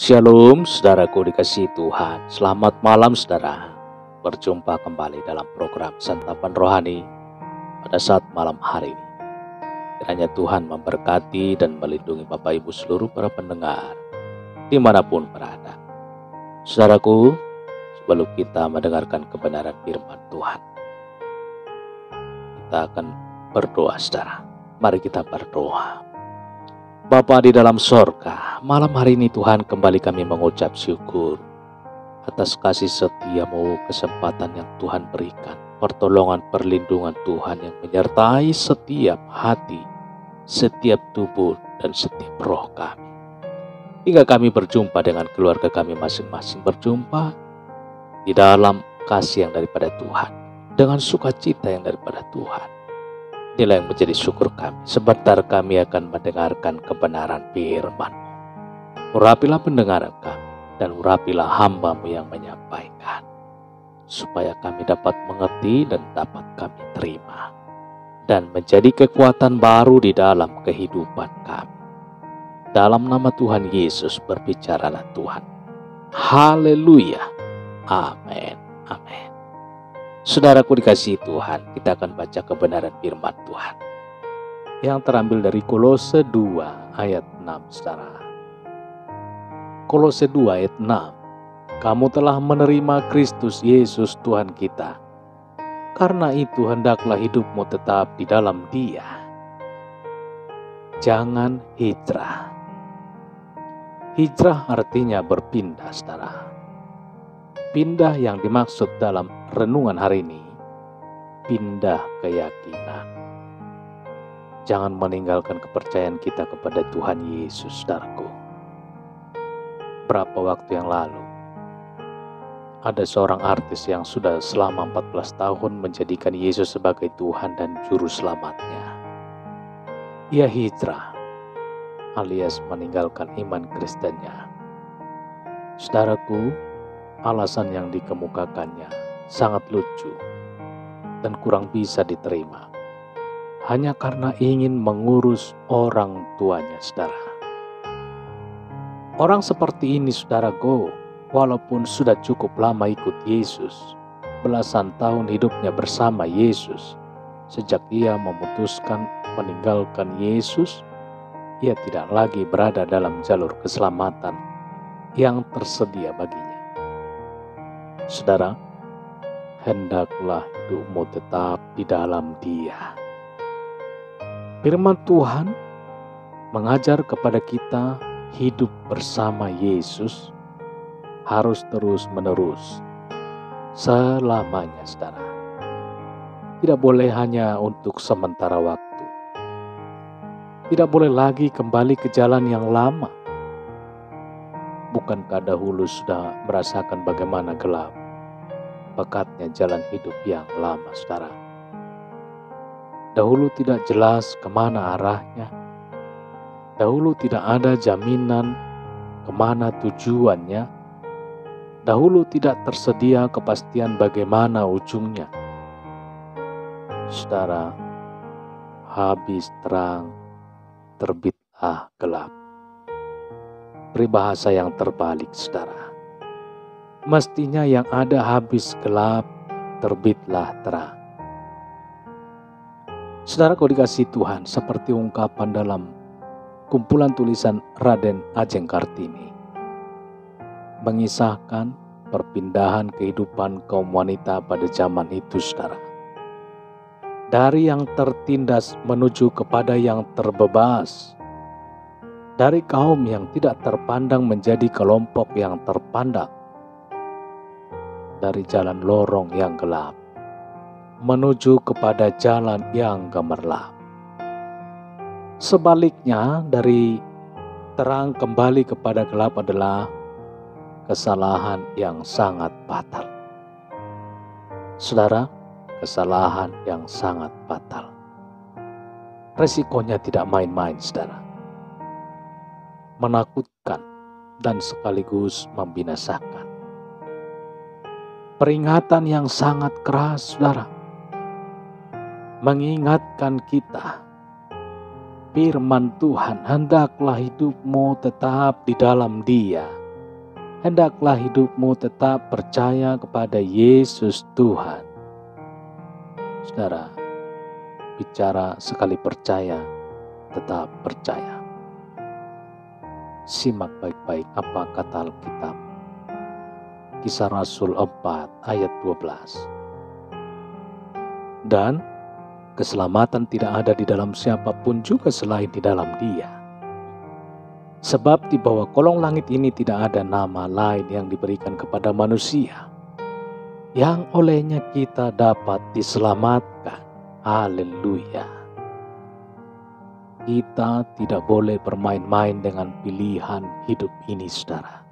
Shalom, saudaraku dikasihi Tuhan. Selamat malam, saudara. Berjumpa kembali dalam program Santapan Rohani pada saat malam hari ini. Kiranya Tuhan memberkati dan melindungi Bapak Ibu seluruh para pendengar, dimanapun berada. Saudaraku, sebelum kita mendengarkan kebenaran firman Tuhan, kita akan berdoa, saudara. Mari kita berdoa. Bapa di dalam sorga, malam hari ini Tuhan kembali kami mengucap syukur atas kasih setiamu, kesempatan yang Tuhan berikan, pertolongan perlindungan Tuhan yang menyertai setiap hati, setiap tubuh dan setiap roh kami. Hingga kami berjumpa dengan keluarga kami masing-masing, berjumpa di dalam kasih yang daripada Tuhan, dengan sukacita yang daripada Tuhan. Inilah yang menjadi syukur kami. Sebentar kami akan mendengarkan kebenaran firman-Mu. Urapilah pendengaran kami dan urapilah hamba-Mu yang menyampaikan, supaya kami dapat mengerti dan dapat kami terima, dan menjadi kekuatan baru di dalam kehidupan kami. Dalam nama Tuhan Yesus berbicaralah Tuhan. Haleluya. Amin. Amin. Saudaraku dikasihi Tuhan, kita akan baca kebenaran firman Tuhan yang terambil dari Kolose 2 ayat 6, saudara. Kolose 2 ayat 6. Kamu telah menerima Kristus Yesus Tuhan kita. Karena itu hendaklah hidupmu tetap di dalam Dia. Jangan hijrah. Hijrah artinya berpindah, saudara. Pindah yang dimaksud dalam renungan hari ini, pindah keyakinan. Jangan meninggalkan kepercayaan kita kepada Tuhan Yesus, saudaraku. Berapa waktu yang lalu, ada seorang artis yang sudah selama 14 tahun menjadikan Yesus sebagai Tuhan dan Juru Selamatnya. Ia hijrah, alias meninggalkan iman Kristennya. Saudaraku, alasan yang dikemukakannya sangat lucu dan kurang bisa diterima. Hanya karena ingin mengurus orang tuanya, saudara. Orang seperti ini, saudaraku, walaupun sudah cukup lama ikut Yesus, belasan tahun hidupnya bersama Yesus, sejak ia memutuskan meninggalkan Yesus, ia tidak lagi berada dalam jalur keselamatan yang tersedia baginya. Saudara, hendaklah hidupmu tetap di dalam Dia. Firman Tuhan mengajar kepada kita hidup bersama Yesus harus terus-menerus selamanya, saudara. Tidak boleh hanya untuk sementara waktu. Tidak boleh lagi kembali ke jalan yang lama. Bukankah dahulu sudah merasakan bagaimana gelap pekatnya jalan hidup yang lama, saudara? Dahulu tidak jelas kemana arahnya. Dahulu tidak ada jaminan kemana tujuannya. Dahulu tidak tersedia kepastian bagaimana ujungnya. Saudara, habis terang, terbitlah gelap. Peribahasa yang terbalik, saudara. Mestinya yang ada habis gelap, terbitlah terang. Saudara, kau dikasihi Tuhan, seperti ungkapan dalam kumpulan tulisan Raden Ajeng Kartini, mengisahkan perpindahan kehidupan kaum wanita pada zaman itu, saudara. Dari yang tertindas menuju kepada yang terbebas. Dari kaum yang tidak terpandang menjadi kelompok yang terpandang. Dari jalan lorong yang gelap menuju kepada jalan yang gemerlap. Sebaliknya, dari terang kembali kepada gelap adalah kesalahan yang sangat fatal. Saudara, kesalahan yang sangat fatal. Resikonya tidak main-main, saudara. Menakutkan dan sekaligus membinasakan. Peringatan yang sangat keras, saudara, mengingatkan kita firman Tuhan, hendaklah hidupmu tetap di dalam Dia. hendaklah hidupmu tetap percaya kepada Yesus Tuhan. Saudara, bicara sekali percaya, tetap percaya. Simak baik-baik apa kata Alkitab. Kisah Rasul 4 ayat 12. Dan keselamatan tidak ada di dalam siapapun juga selain di dalam Dia. Sebab di bawah kolong langit ini tidak ada nama lain yang diberikan kepada manusia, yang olehnya kita dapat diselamatkan. Haleluya. Kita tidak boleh bermain-main dengan pilihan hidup ini, saudara.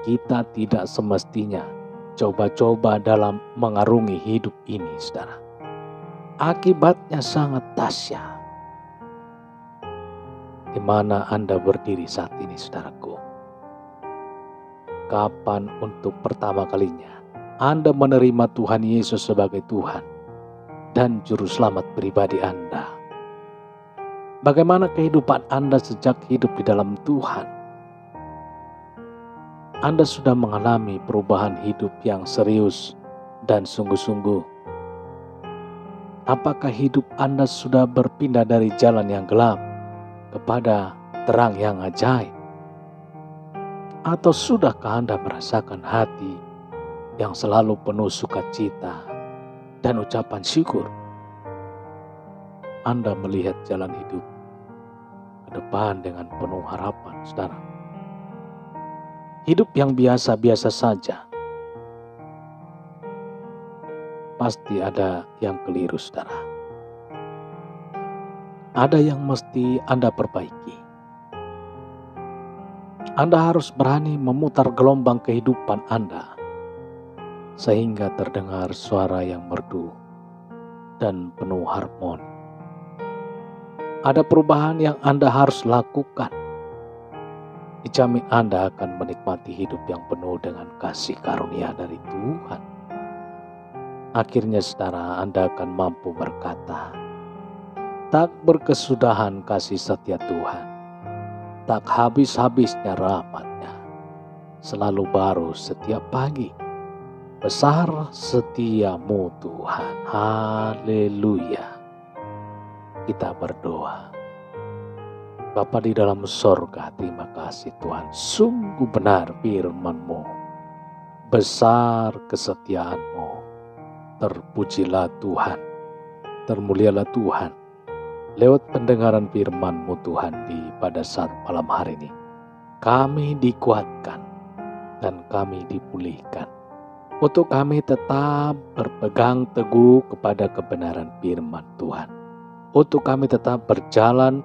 Kita tidak semestinya coba-coba dalam mengarungi hidup ini, saudara. Akibatnya sangat dahsyat. Di mana Anda berdiri saat ini, saudaraku? Kapan untuk pertama kalinya Anda menerima Tuhan Yesus sebagai Tuhan dan Juru Selamat pribadi Anda? Bagaimana kehidupan Anda sejak hidup di dalam Tuhan? Anda sudah mengalami perubahan hidup yang serius dan sungguh-sungguh. Apakah hidup Anda sudah berpindah dari jalan yang gelap kepada terang yang ajaib? Atau sudahkah Anda merasakan hati yang selalu penuh sukacita dan ucapan syukur? Anda melihat jalan hidup ke depan dengan penuh harapan, saudara. Hidup yang biasa-biasa saja, pasti ada yang keliru, saudara. Ada yang mesti Anda perbaiki. Anda harus berani memutar gelombang kehidupan Anda, sehingga terdengar suara yang merdu dan penuh harmoni. Ada perubahan yang Anda harus lakukan. Dijamin Anda akan menikmati hidup yang penuh dengan kasih karunia dari Tuhan. Akhirnya, saudara, Anda akan mampu berkata, tak berkesudahan kasih setia Tuhan, tak habis-habisnya rahmat-Nya, selalu baru setiap pagi, besar setiamu Tuhan. Haleluya. Kita berdoa. Bapa di dalam sorga, terima kasih Tuhan, sungguh benar firman-Mu, besar kesetiaan-Mu. Terpujilah Tuhan, termulialah Tuhan, lewat pendengaran firman-Mu Tuhan pada saat malam hari ini. Kami dikuatkan dan kami dipulihkan, untuk kami tetap berpegang teguh kepada kebenaran firman Tuhan, untuk kami tetap berjalan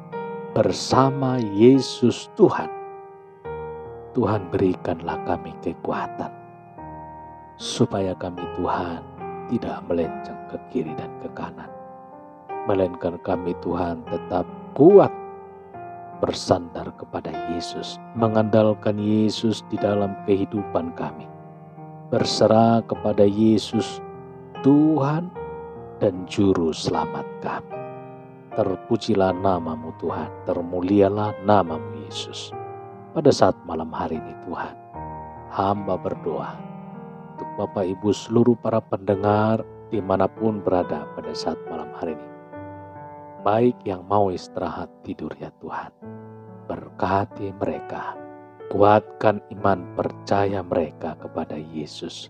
bersama Yesus Tuhan. Tuhan, berikanlah kami kekuatan, supaya kami Tuhan tidak melenceng ke kiri dan ke kanan, melainkan kami Tuhan tetap kuat bersandar kepada Yesus, mengandalkan Yesus di dalam kehidupan kami, berserah kepada Yesus Tuhan dan Juru Selamat kami. Terpujilah nama-Mu Tuhan, termulialah nama-Mu Yesus. Pada saat malam hari ini Tuhan, hamba berdoa untuk Bapak Ibu seluruh para pendengar dimanapun berada pada saat malam hari ini. Baik yang mau istirahat tidur ya Tuhan, berkati mereka, kuatkan iman percaya mereka kepada Yesus,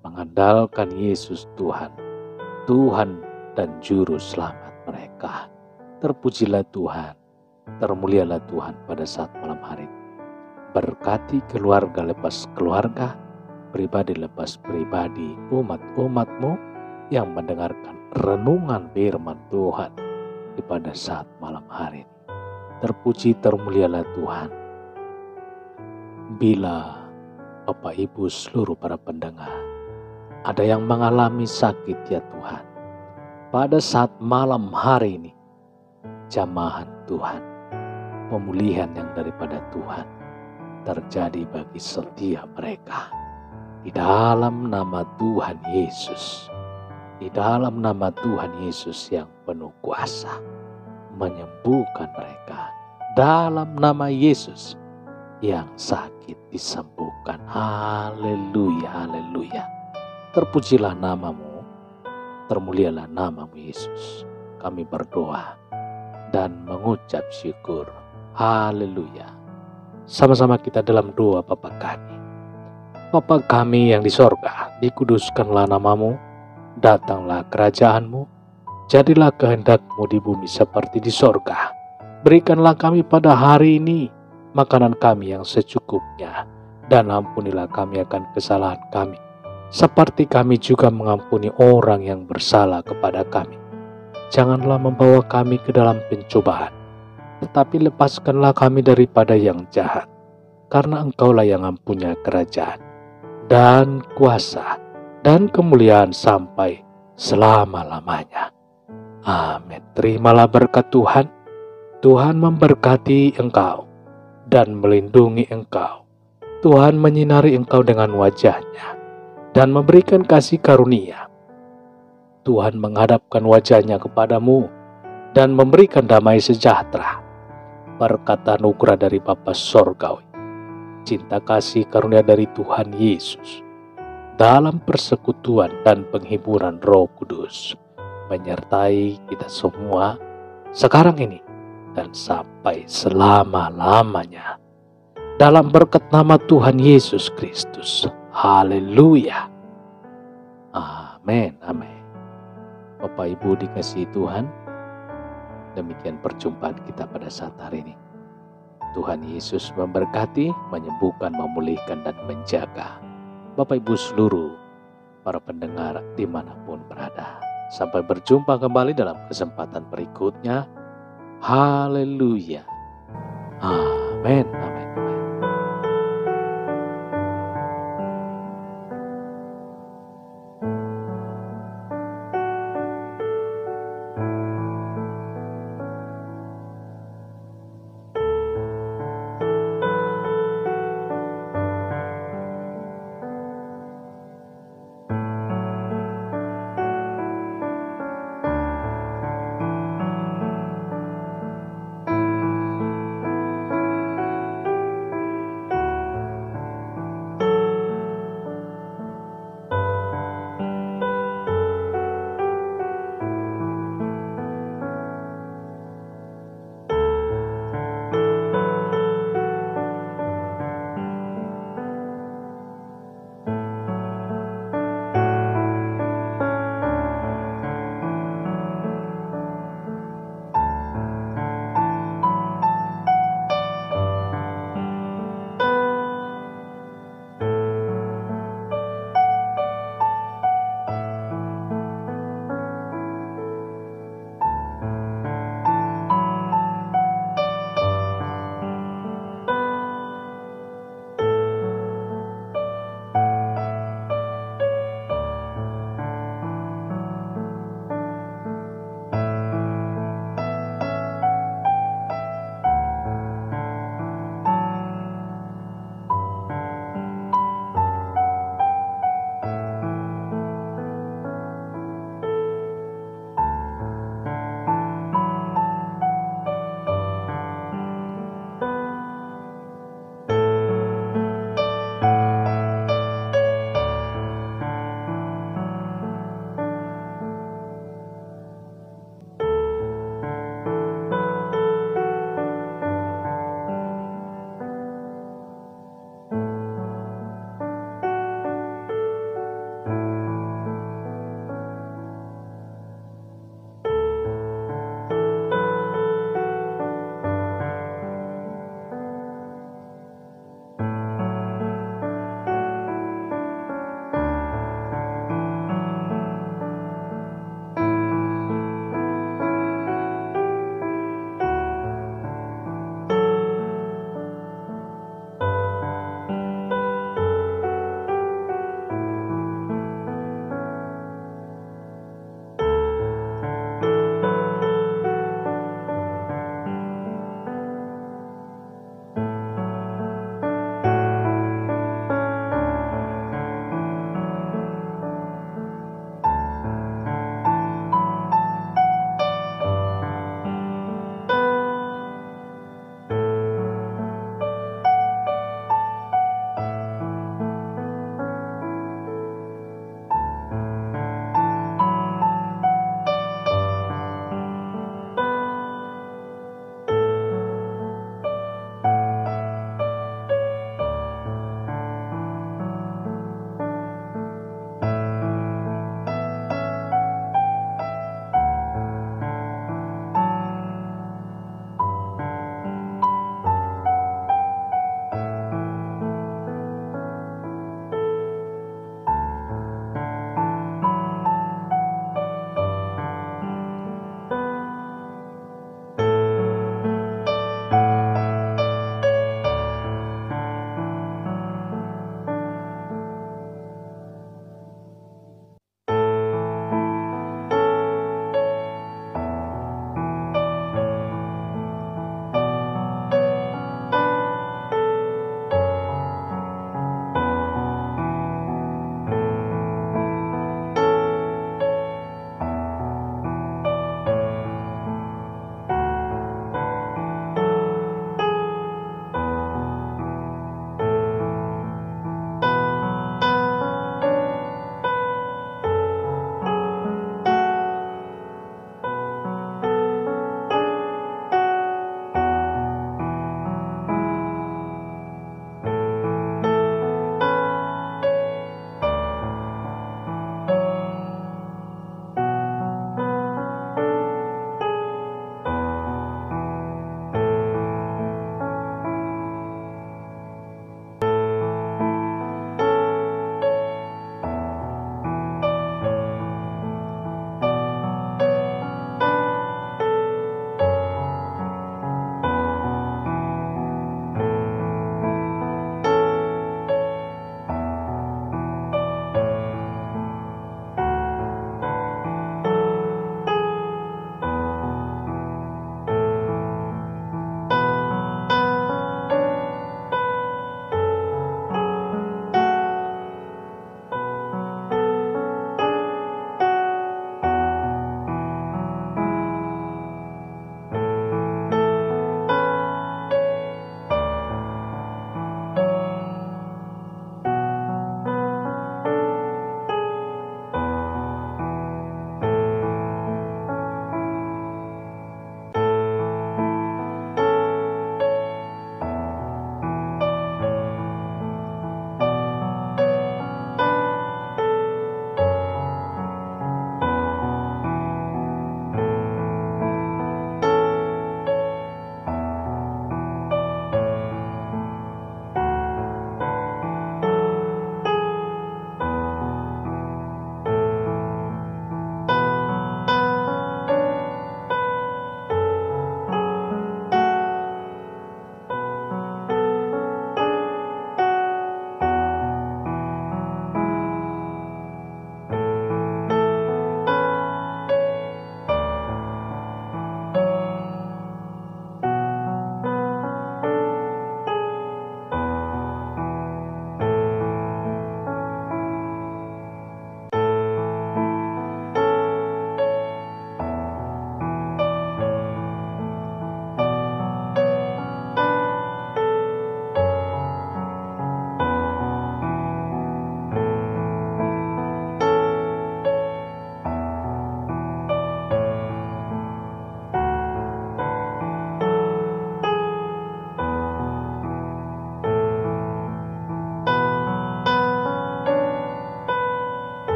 mengandalkan Yesus Tuhan, Tuhan dan Juru Selamat mereka. Terpujilah Tuhan, termulialah Tuhan pada saat malam hari ini. Berkati keluarga lepas keluarga, pribadi lepas pribadi, umat-umat-Mu yang mendengarkan renungan firman Tuhan pada saat malam hari ini. Terpuji termulialah Tuhan. Bila Bapak Ibu seluruh para pendengar ada yang mengalami sakit ya Tuhan, pada saat malam hari ini, jamahan Tuhan, pemulihan yang daripada Tuhan terjadi bagi setiap mereka. Di dalam nama Tuhan Yesus, di dalam nama Tuhan Yesus yang penuh kuasa menyembuhkan mereka. Dalam nama Yesus, yang sakit disembuhkan. Haleluya, haleluya. Terpujilah namamu, termulialah namamu Yesus. Kami berdoa dan mengucap syukur. Haleluya. Sama-sama kita dalam doa Bapa kami. Bapa kami yang di sorga, dikuduskanlah namamu, datanglah kerajaanmu, jadilah kehendakmu di bumi seperti di sorga. Berikanlah kami pada hari ini makanan kami yang secukupnya, dan ampunilah kami akan kesalahan kami, seperti kami juga mengampuni orang yang bersalah kepada kami. Janganlah membawa kami ke dalam pencobaan, tetapi lepaskanlah kami daripada yang jahat, karena Engkaulah yang mempunyai kerajaan, dan kuasa, dan kemuliaan sampai selama-lamanya. Amin. Terimalah berkat Tuhan. Tuhan memberkati engkau dan melindungi engkau. Tuhan menyinari engkau dengan wajah-Nya dan memberikan kasih karunia. Tuhan menghadapkan wajah-Nya kepadamu dan memberikan damai sejahtera. Berkat anugerah dari Bapa Sorgawi, cinta kasih karunia dari Tuhan Yesus, dalam persekutuan dan penghiburan Roh Kudus, menyertai kita semua sekarang ini dan sampai selama-lamanya. Dalam berkat nama Tuhan Yesus Kristus. Haleluya. Amin, amin. Bapak Ibu dikasihi Tuhan, demikian perjumpaan kita pada saat hari ini. Tuhan Yesus memberkati, menyembuhkan, memulihkan, dan menjaga Bapak Ibu seluruh para pendengar dimanapun berada. Sampai berjumpa kembali dalam kesempatan berikutnya. Haleluya. Amin, amin.